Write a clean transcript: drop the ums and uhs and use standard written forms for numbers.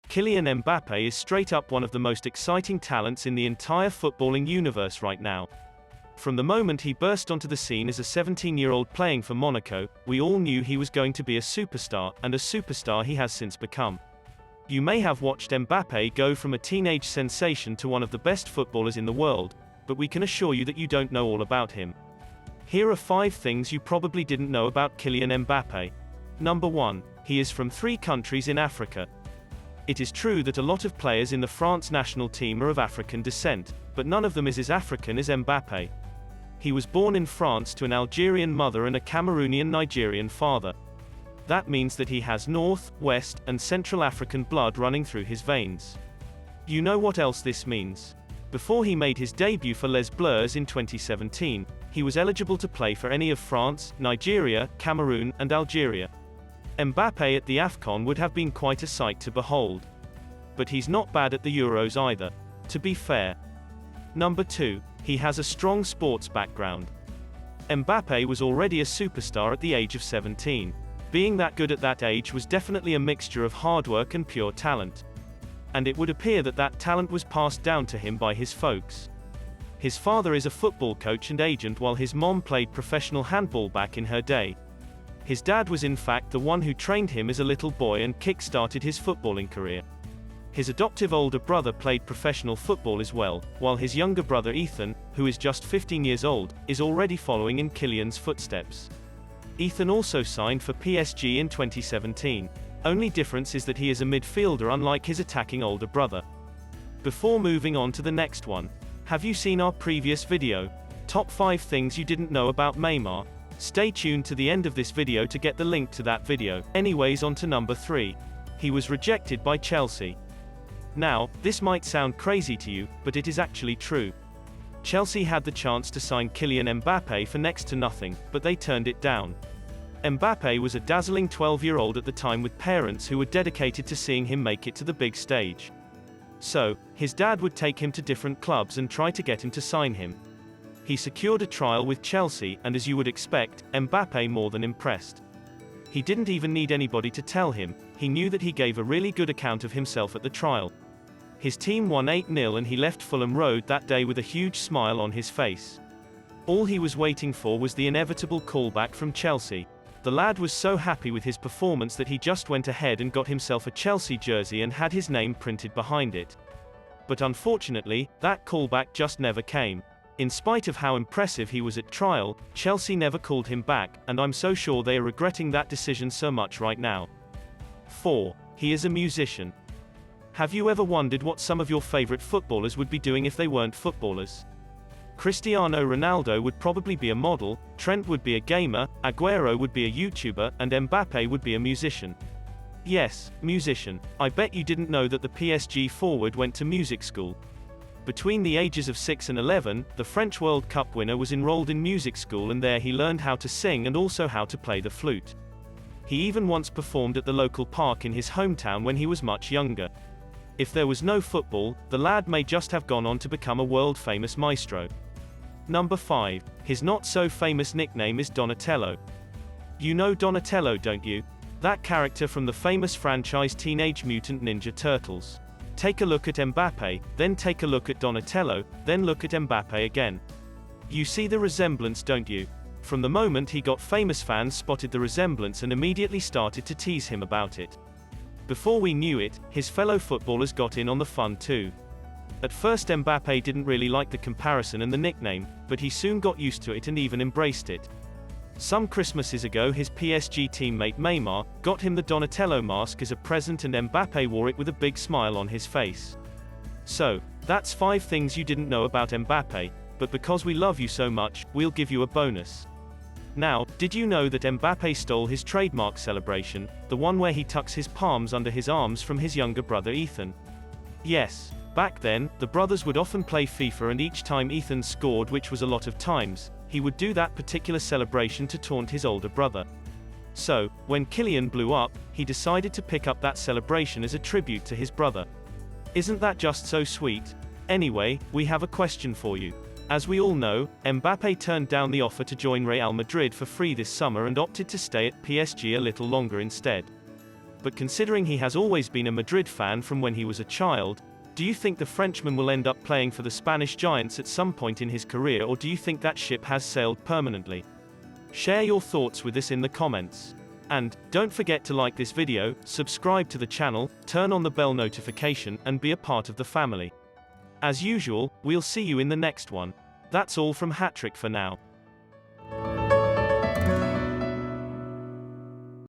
Kylian Mbappe is straight up one of the most exciting talents in the entire footballing universe right now. From the moment he burst onto the scene as a 17-year-old playing for Monaco, we all knew he was going to be a superstar, and a superstar he has since become. You may have watched Mbappe go from a teenage sensation to one of the best footballers in the world, but we can assure you that you don't know all about him. Here are 5 things you probably didn't know about Kylian Mbappe. Number 1. He is from 3 countries in Africa. It is true that a lot of players in the France national team are of African descent, but none of them is as African as Mbappe. He was born in France to an Algerian mother and a Cameroonian Nigerian father. That means that he has North, West, and Central African blood running through his veins. You know what else this means? Before he made his debut for Les Bleus in 2017, he was eligible to play for any of France, Nigeria, Cameroon, and Algeria. Mbappe at the AFCON would have been quite a sight to behold. But he's not bad at the Euros either, to be fair. Number 2. He has a strong sports background. Mbappe was already a superstar at the age of 17. Being that good at that age was definitely a mixture of hard work and pure talent. And it would appear that that talent was passed down to him by his folks. His father is a football coach and agent, while his mom played professional handball back in her day. His dad was in fact the one who trained him as a little boy and kick-started his footballing career. His adoptive older brother played professional football as well, while his younger brother Ethan, who is just 15 years old, is already following in Kylian's footsteps. Ethan also signed for PSG in 2017. Only difference is that he is a midfielder, unlike his attacking older brother. Before moving on to the next one, have you seen our previous video? Top 5 things you didn't know about Neymar? Stay tuned to the end of this video to get the link to that video. Anyways, on to number 3. He was rejected by Chelsea. Now, this might sound crazy to you, but it is actually true. Chelsea had the chance to sign Kylian Mbappe for next to nothing, but they turned it down. Mbappe was a dazzling 12-year-old at the time with parents who were dedicated to seeing him make it to the big stage. So, his dad would take him to different clubs and try to get him to sign him. He secured a trial with Chelsea, and as you would expect, Mbappe more than impressed. He didn't even need anybody to tell him, he knew that he gave a really good account of himself at the trial. His team won 8-0 and he left Fulham Road that day with a huge smile on his face. All he was waiting for was the inevitable callback from Chelsea. The lad was so happy with his performance that he just went ahead and got himself a Chelsea jersey and had his name printed behind it. But unfortunately, that callback just never came. In spite of how impressive he was at trial, Chelsea never called him back, and I'm so sure they are regretting that decision so much right now. 4. He is a musician. Have you ever wondered what some of your favorite footballers would be doing if they weren't footballers? Cristiano Ronaldo would probably be a model, Trent would be a gamer, Aguero would be a YouTuber, and Mbappe would be a musician. Yes, musician. I bet you didn't know that the PSG forward went to music school. Between the ages of 6 and 11, the French World Cup winner was enrolled in music school, and there he learned how to sing and also how to play the flute. He even once performed at the local park in his hometown when he was much younger. If there was no football, the lad may just have gone on to become a world-famous maestro. Number 5. His not-so-famous nickname is Donatello. You know Donatello, don't you? That character from the famous franchise Teenage Mutant Ninja Turtles. Take a look at Mbappe, then take a look at Donatello, then look at Mbappe again. You see the resemblance, don't you? From the moment he got famous, fans spotted the resemblance and immediately started to tease him about it. Before we knew it, his fellow footballers got in on the fun too. At first Mbappe didn't really like the comparison and the nickname, but he soon got used to it and even embraced it. Some Christmases ago, his PSG teammate Neymar got him the Donatello mask as a present, and Mbappe wore it with a big smile on his face. So, that's 5 things you didn't know about Mbappe, but because we love you so much, we'll give you a bonus. Now, did you know that Mbappe stole his trademark celebration, the one where he tucks his palms under his arms, from his younger brother Ethan? Yes. Back then, the brothers would often play FIFA, and each time Ethan scored, which was a lot of times, he would do that particular celebration to taunt his older brother. So, when Kylian blew up, he decided to pick up that celebration as a tribute to his brother. Isn't that just so sweet? Anyway, we have a question for you. As we all know, Mbappe turned down the offer to join Real Madrid for free this summer and opted to stay at PSG a little longer instead. but considering he has always been a Madrid fan from when he was a child, do you think the Frenchman will end up playing for the Spanish Giants at some point in his career, or do you think that ship has sailed permanently? Share your thoughts with us in the comments. And, don't forget to like this video, subscribe to the channel, turn on the bell notification, and be a part of the family. As usual, we'll see you in the next one. That's all from Hattrick for now.